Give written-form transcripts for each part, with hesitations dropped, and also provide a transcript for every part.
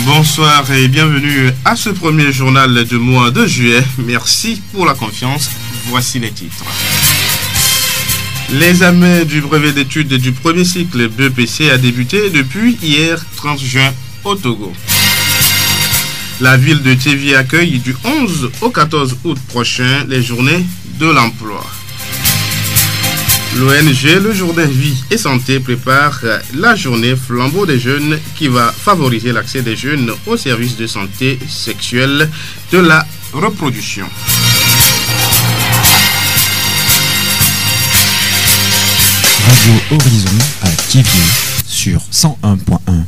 Bonsoir et bienvenue à ce premier journal du mois de juillet. Merci pour la confiance. Voici les titres. L'examen du brevet d'études du premier cycle BEPC a débuté depuis hier 30 juin au Togo. La ville de Tchévié accueille du 11 au 14 août prochain les journées de l'emploi. L'ONG Le Jourdain Vie et Santé prépare la journée Flambeau des jeunes qui va favoriser l'accès des jeunes aux services de santé sexuelle de la reproduction. Radio Horizon à Tchévié sur 101.1.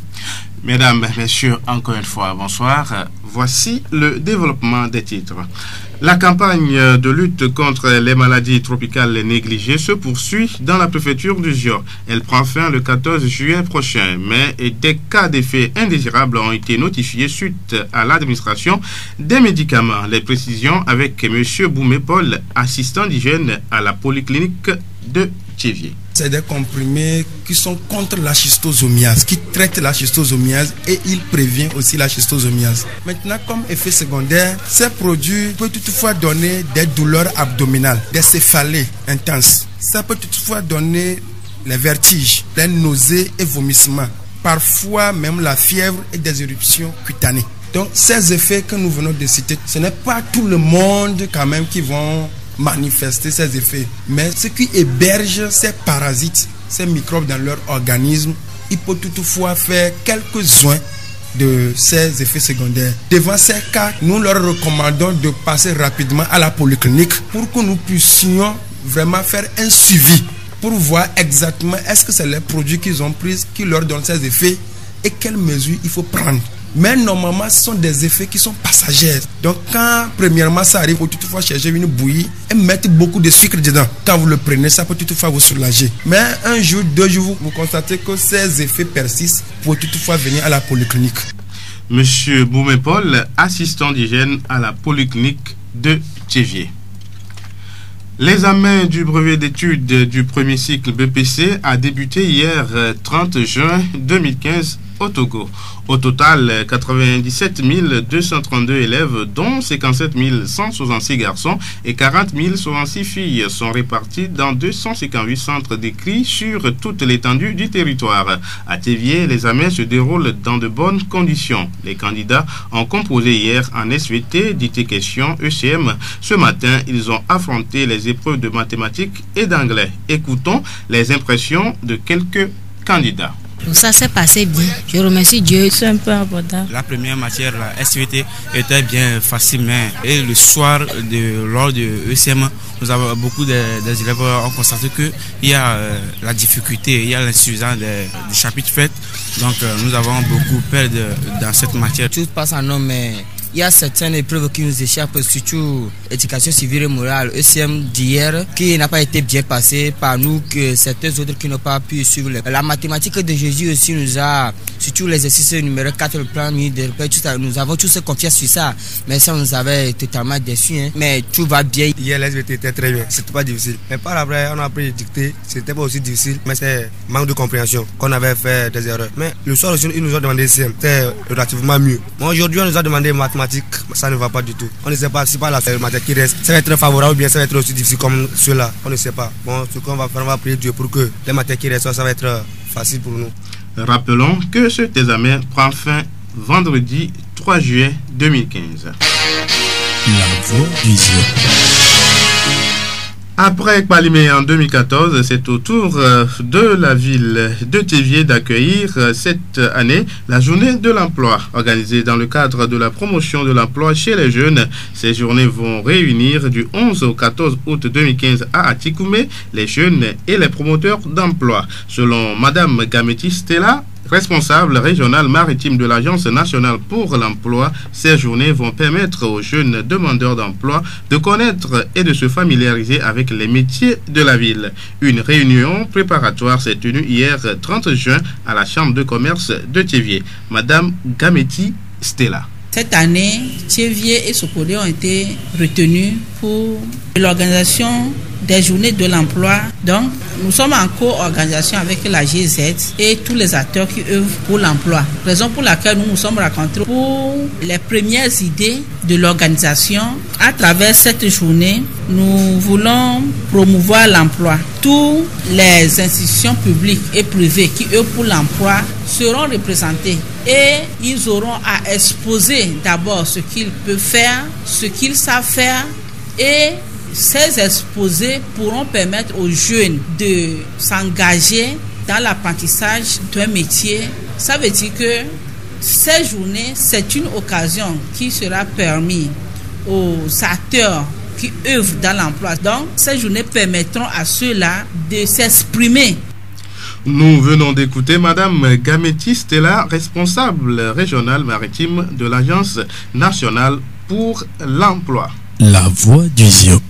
Mesdames, Messieurs, encore une fois, bonsoir. Voici le développement des titres. La campagne de lutte contre les maladies tropicales négligées se poursuit dans la préfecture du Zior. Elle prend fin le 14 juillet prochain, mais des cas d'effets indésirables ont été notifiés suite à l'administration des médicaments. Les précisions avec M. Boumé Paul, assistant d'hygiène à la polyclinique de Tchévié. C'est des comprimés qui sont contre la schistosomiase, qui traitent la schistosomiase et ils préviennent aussi la schistosomiase. Maintenant, comme effet secondaire, ces produits peuvent toutefois donner des douleurs abdominales, des céphalées intenses. Ça peut toutefois donner les vertiges, les nausées et vomissements. Parfois même la fièvre et des éruptions cutanées. Donc ces effets que nous venons de citer, ce n'est pas tout le monde quand même qui vont manifester ces effets, mais ceux qui hébergent ces parasites, ces microbes dans leur organisme, il peut toutefois faire quelques-uns de ces effets secondaires. Devant ces cas, nous leur recommandons de passer rapidement à la polyclinique pour que nous puissions vraiment faire un suivi pour voir exactement est-ce que c'est les produits qu'ils ont pris qui leur donnent ces effets et quelles mesures il faut prendre. Mais normalement, ce sont des effets qui sont passagers. Donc, quand premièrement ça arrive, il faut toutefois chercher une bouillie et mettre beaucoup de sucre dedans. Quand vous le prenez, ça peut toutefois vous soulager. Mais un jour, 2 jours, vous constatez que ces effets persistent, vous pouvez toutefois venir à la polyclinique. Monsieur Boumé Paul, assistant d'hygiène à la polyclinique de Tchévié. L'examen du brevet d'études du premier cycle BEPC a débuté hier 30 juin 2015 au Togo. Au total, 97 232 élèves, dont 57 166 garçons et 40 066 filles, sont répartis dans 258 centres décrits sur toute l'étendue du territoire. À Tchévié, l'examen se déroule dans de bonnes conditions. Les candidats ont composé hier en SVT, dictée question ECM. Ce matin, ils ont affronté les épreuves de mathématiques et d'anglais. Écoutons les impressions de quelques candidats. Ça s'est passé bien. Je remercie Dieu. C'est un peu abordable. La première matière, la SVT, était bien facile, mais et le soir, lors de ECM, nous avons beaucoup des élèves ont constaté qu'il y a la difficulté, il y a l'insuffisance des chapitres faits. Donc nous avons beaucoup perdu dans cette matière. Tout passe en homme, mais il y a certaines épreuves qui nous échappent, surtout éducation civile et morale, ECM d'hier, qui n'a pas été bien passé par nous, que certains autres qui n'ont pas pu suivre. La mathématique de Jésus aussi nous a, surtout l'exercice numéro 4, le plan de repère, tout ça, nous avons tous confiance sur ça, mais ça nous avait totalement déçus. Mais tout va bien. Hier, l'SVT était très bien, c'était pas difficile. Mais par après, on a appris à dicter, c'était pas aussi difficile, mais c'est manque de compréhension qu'on avait fait des erreurs. Mais le soir aussi, ils nous ont demandé ECM, c'était relativement mieux. Mais aujourd'hui, on nous a demandé mathématiques. Ça ne va pas du tout. On ne sait pas si pas la matière qui reste, ça va être favorable ou bien ça va être aussi difficile comme ceux-là. On ne sait pas. Bon, ce qu'on va faire, on va prier Dieu pour que les matières qui restent, ça va être facile pour nous. Rappelons que cet examen prend fin vendredi 3 juillet 2015. La voix du Zion. Après Kpalimé en 2014, c'est au tour de la ville de Tchévié d'accueillir cette année la journée de l'emploi. Organisée dans le cadre de la promotion de l'emploi chez les jeunes, ces journées vont réunir du 11 au 14 août 2015 à Atikoumé les jeunes et les promoteurs d'emploi. Selon Madame Gameti Stella, responsable régional maritime de l'Agence nationale pour l'emploi, ces journées vont permettre aux jeunes demandeurs d'emploi de connaître et de se familiariser avec les métiers de la ville. Une réunion préparatoire s'est tenue hier 30 juin à la Chambre de commerce de Tchévié. Madame Gameti Stella. Cette année, Tchévié et Sokode ont été retenus pour l'organisation des journées de l'emploi. Donc, nous sommes en co-organisation avec la GZ et tous les acteurs qui œuvrent pour l'emploi. Raison pour laquelle nous nous sommes rencontrés pour les premières idées de l'organisation. À travers cette journée, nous voulons promouvoir l'emploi. Toutes les institutions publiques et privées qui œuvrent pour l'emploi seront représentées et ils auront à exposer d'abord ce qu'ils peuvent faire, ce qu'ils savent faire, et ces exposés pourront permettre aux jeunes de s'engager dans l'apprentissage d'un métier. Ça veut dire que ces journées, c'est une occasion qui sera permise aux acteurs qui œuvrent dans l'emploi. Donc, ces journées permettront à ceux-là de s'exprimer. Nous venons d'écouter Madame Gameti Stella, responsable régionale maritime de l'Agence nationale pour l'emploi. La voix du Zio.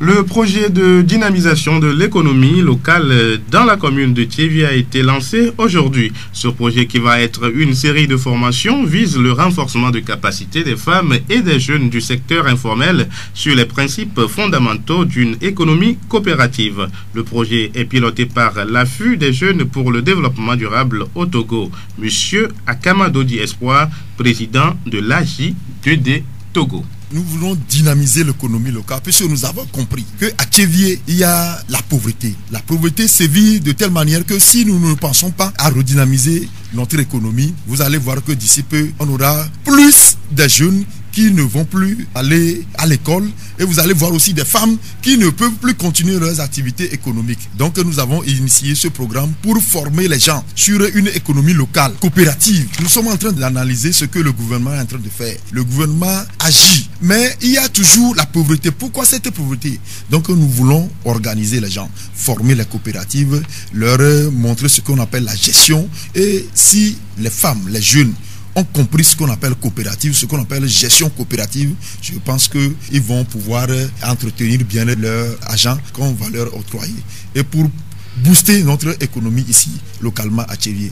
Le projet de dynamisation de l'économie locale dans la commune de Thiévié a été lancé aujourd'hui. Ce projet, qui va être une série de formations, vise le renforcement de capacités des femmes et des jeunes du secteur informel sur les principes fondamentaux d'une économie coopérative. Le projet est piloté par l'AFU des jeunes pour le développement durable au Togo. Monsieur Akama Dodi Espoir, président de l'AJ2D Togo. Nous voulons dynamiser l'économie locale puisque nous avons compris qu'à Thiévié, il y a la pauvreté. La pauvreté sévit de telle manière que si nous ne pensons pas à redynamiser notre économie, vous allez voir que d'ici peu, on aura plus de jeunes qui ne vont plus aller à l'école et vous allez voir aussi des femmes qui ne peuvent plus continuer leurs activités économiques. Donc nous avons initié ce programme pour former les gens sur une économie locale, coopérative. Nous sommes en train d'analyser ce que le gouvernement est en train de faire. Le gouvernement agit, mais il y a toujours la pauvreté. Pourquoi cette pauvreté? Donc nous voulons organiser les gens, former les coopératives, leur montrer ce qu'on appelle la gestion. Et si les femmes, les jeunes ont compris ce qu'on appelle coopérative, ce qu'on appelle gestion coopérative, je pense qu'ils vont pouvoir entretenir bien leur argent qu'on va leur octroyer. Et pour booster notre économie ici, localement à Thiévié.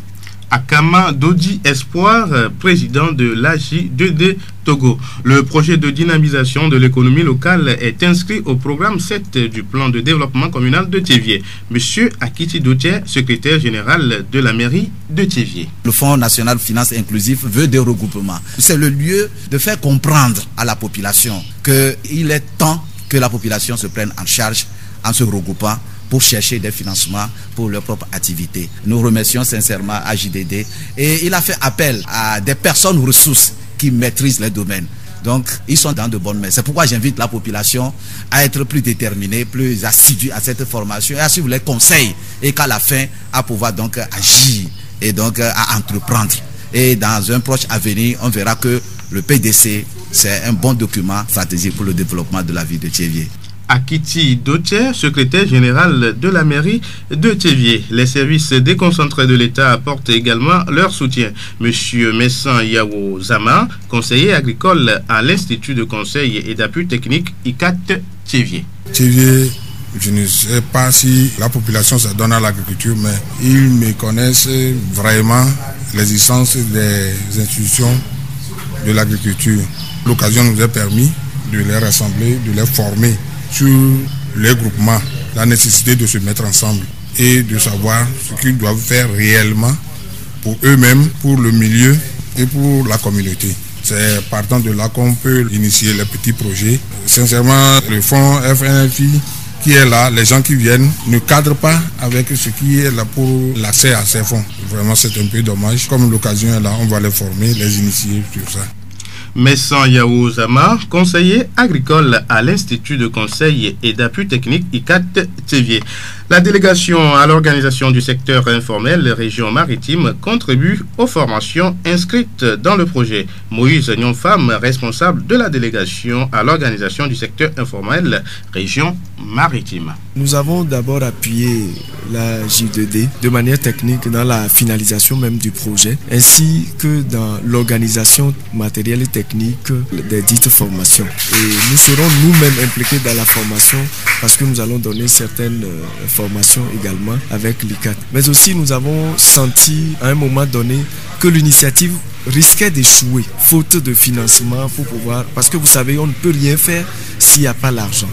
Akama Dodi Espoir, président de l'AJ2D Togo. Le projet de dynamisation de l'économie locale est inscrit au programme 7 du plan de développement communal de Thiévié. Monsieur Akiti Dotier, secrétaire général de la mairie de Thiévié. Le Fonds national de finances inclusives veut des regroupements. C'est le lieu de faire comprendre à la population qu'il est temps que la population se prenne en charge en se regroupant pour chercher des financements pour leur propre activité. Nous remercions sincèrement AJ2D et il a fait appel à des personnes ressources qui maîtrisent les domaines. Donc, ils sont dans de bonnes mains. C'est pourquoi j'invite la population à être plus déterminée, plus assidue à cette formation et à suivre les conseils et qu'à la fin, à pouvoir donc agir et donc à entreprendre. Et dans un proche avenir, on verra que le PDC, c'est un bon document stratégique pour le développement de la ville de Thiévié. Akiti Dotier, secrétaire général de la mairie de Thiévié. Les services déconcentrés de l'État apportent également leur soutien. Monsieur Messan Yawo Zama, conseiller agricole à l'Institut de conseil et d'appui technique ICAT Thiévié. Thiévié, je ne sais pas si la population se donne à l'agriculture, mais ils méconnaissent vraiment l'existence des institutions de l'agriculture. L'occasion nous a permis de les rassembler, de les former sur les groupements, la nécessité de se mettre ensemble et de savoir ce qu'ils doivent faire réellement pour eux-mêmes, pour le milieu et pour la communauté. C'est partant de là qu'on peut initier les petits projets. Sincèrement, le fonds FNFI qui est là, les gens qui viennent ne cadrent pas avec ce qui est là pour l'accès à ces fonds. Vraiment, c'est un peu dommage. Comme l'occasion est là, on va les former, les initier sur ça. Messan Yawo Zama, conseiller agricole à l'Institut de conseil et d'appui technique ICAT Thiévié. La délégation à l'organisation du secteur informel région maritime contribue aux formations inscrites dans le projet. Moïse Nyonfam, responsable de la délégation à l'organisation du secteur informel région maritime. Nous avons d'abord appuyé la J2D de manière technique dans la finalisation même du projet, ainsi que dans l'organisation matérielle et technique des dites formations. Et nous serons nous-mêmes impliqués dans la formation parce que nous allons donner certaines formations également avec l'ICAT. Mais aussi nous avons senti à un moment donné que l'initiative risquait d'échouer, faute de financement pour pouvoir... Parce que vous savez, on ne peut rien faire s'il n'y a pas l'argent.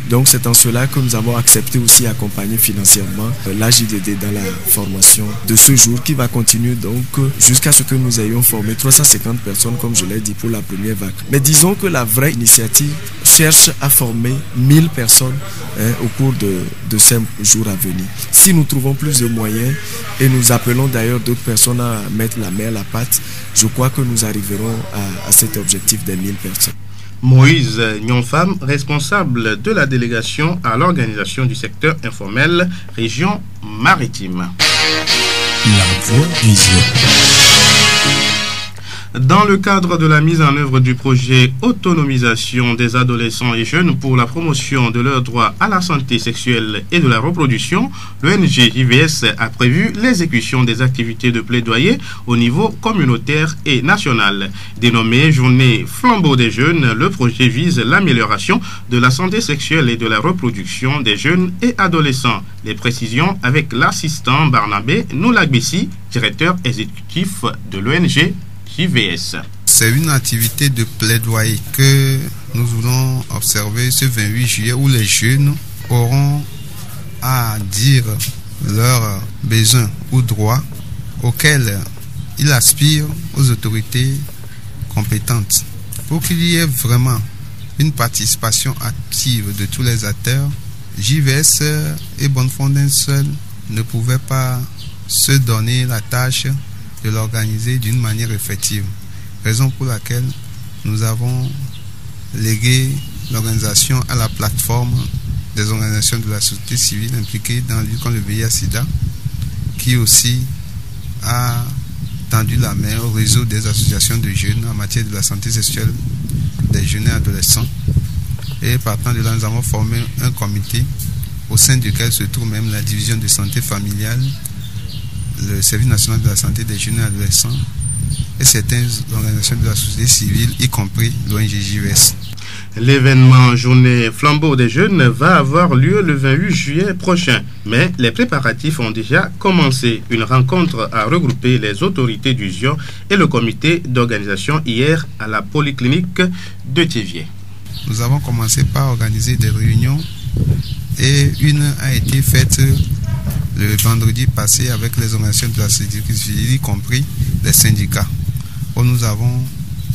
Donc c'est en cela que nous avons accepté aussi accompagner financièrement la JDD dans la formation de ce jour qui va continuer donc jusqu'à ce que nous ayons formé 350 personnes comme je l'ai dit pour la première vague. Mais disons que la vraie initiative cherche à former 1000 personnes au cours de ces jours à venir. Si nous trouvons plus de moyens et nous appelons d'ailleurs d'autres personnes à mettre la main à la pâte, je crois que nous arriverons à cet objectif des 1000 personnes. Moïse Nyonfam, responsable de la délégation à l'organisation du secteur informel, région maritime. La voix du Zion. Dans le cadre de la mise en œuvre du projet Autonomisation des adolescents et jeunes pour la promotion de leurs droits à la santé sexuelle et de la reproduction, l'ONG JVS a prévu l'exécution des activités de plaidoyer au niveau communautaire et national. Dénommé Journée Flambeau des jeunes, le projet vise l'amélioration de la santé sexuelle et de la reproduction des jeunes et adolescents. Les précisions avec l'assistant Barnabé Noulagbessi, directeur exécutif de l'ONG JVS. C'est une activité de plaidoyer que nous voulons observer ce 28 juillet où les jeunes auront à dire leurs besoins ou droits auxquels ils aspirent aux autorités compétentes. Pour qu'il y ait vraiment une participation active de tous les acteurs, JVS et Bonnefondin seuls ne pouvaient pas se donner la tâche de l'organiser d'une manière effective. Raison pour laquelle nous avons légué l'organisation à la plateforme des organisations de la société civile impliquées dans la lutte contre le VIH-Sida, qui aussi a tendu la main au réseau des associations de jeunes en matière de la santé sexuelle des jeunes et adolescents. Et partant de là, nous avons formé un comité au sein duquel se trouve même la division de santé familiale, le service national de la santé des jeunes et adolescents et certaines organisations de la société civile, y compris l'ONG JVS. L'événement Journée Flambeau des jeunes va avoir lieu le 28 juillet prochain, mais les préparatifs ont déjà commencé. Une rencontre a regroupé les autorités du Zion et le comité d'organisation hier à la polyclinique de Thiéviers. Nous avons commencé par organiser des réunions et une a été faite le vendredi passé avec les organisations de la société civile, y compris les syndicats, où nous avons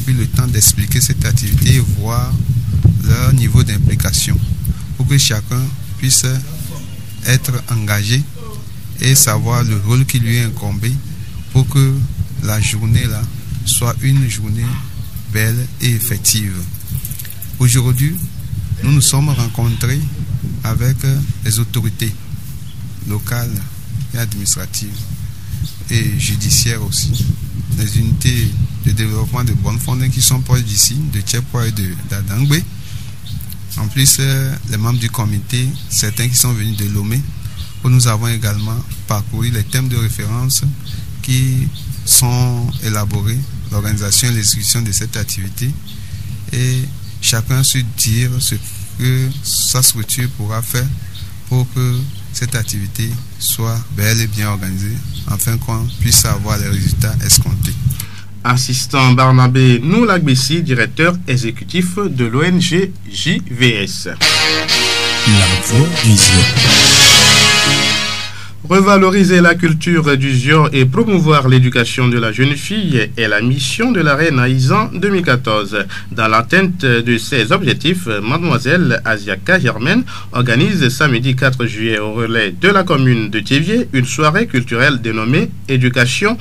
pris le temps d'expliquer cette activité et voir leur niveau d'implication pour que chacun puisse être engagé et savoir le rôle qui lui est incombé pour que la journée là soit une journée belle et effective. Aujourd'hui, nous nous sommes rencontrés avec les autorités locales et administratives et judiciaires aussi, les unités de développement de Bonnefondin qui sont proches d'ici, de Tchèpois et d'Adangbe. En plus, les membres du comité, certains qui sont venus de Lomé, où nous avons également parcouru les thèmes de référence qui sont élaborés, l'organisation et l'exécution de cette activité, et chacun se dire ce que sa structure pourra faire pour que cette activité soit bel et bien organisée, afin qu'on puisse avoir les résultats escomptés. Assistant Barnabé Noulagbessi, directeur exécutif de l'ONG JVS. La voix du Zion. Revaloriser la culture du Zion et promouvoir l'éducation de la jeune fille est la mission de la reine Aïzan 2014. Dans l'atteinte de ces objectifs, mademoiselle Asiaka Germaine organise samedi 4 juillet au relais de la commune de Thiéviers une soirée culturelle dénommée Éducation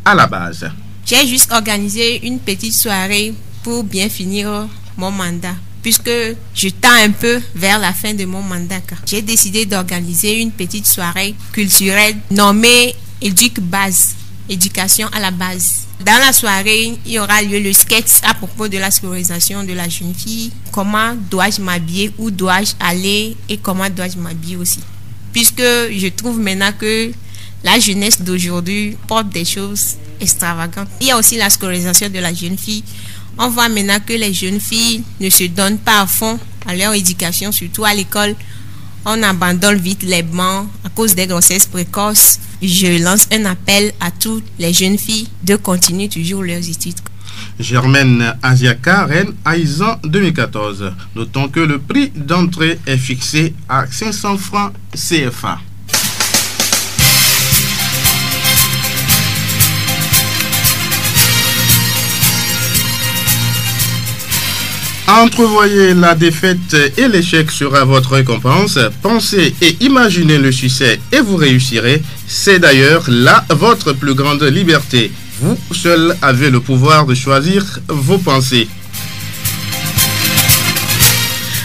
à la base. J'ai juste organisé une petite soirée pour bien finir mon mandat, puisque je tends un peu vers la fin de mon mandat. J'ai décidé d'organiser une petite soirée culturelle nommée Éducation à la base. Dans la soirée, il y aura lieu le sketch à propos de la scolarisation de la jeune fille. Comment dois-je m'habiller, où dois-je aller et comment dois-je m'habiller aussi. Puisque je trouve maintenant que la jeunesse d'aujourd'hui porte des choses extravagantes. Il y a aussi la scolarisation de la jeune fille. On voit maintenant que les jeunes filles ne se donnent pas à fond à leur éducation, surtout à l'école. On abandonne vite les bancs à cause des grossesses précoces. Je lance un appel à toutes les jeunes filles de continuer toujours leurs études. Germaine Asiaka, reine Aïzan 2014. Notons que le prix d'entrée est fixé à 500 francs CFA. Entrevoyez la défaite et l'échec sera votre récompense. Pensez et imaginez le succès et vous réussirez. C'est d'ailleurs là votre plus grande liberté. Vous seul avez le pouvoir de choisir vos pensées.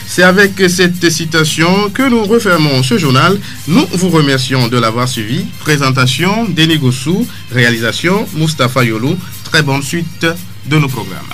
C'est avec cette citation que nous refermons ce journal. Nous vous remercions de l'avoir suivi. Présentation Denis Gossou, réalisation Mustapha Yolou. Très bonne suite de nos programmes.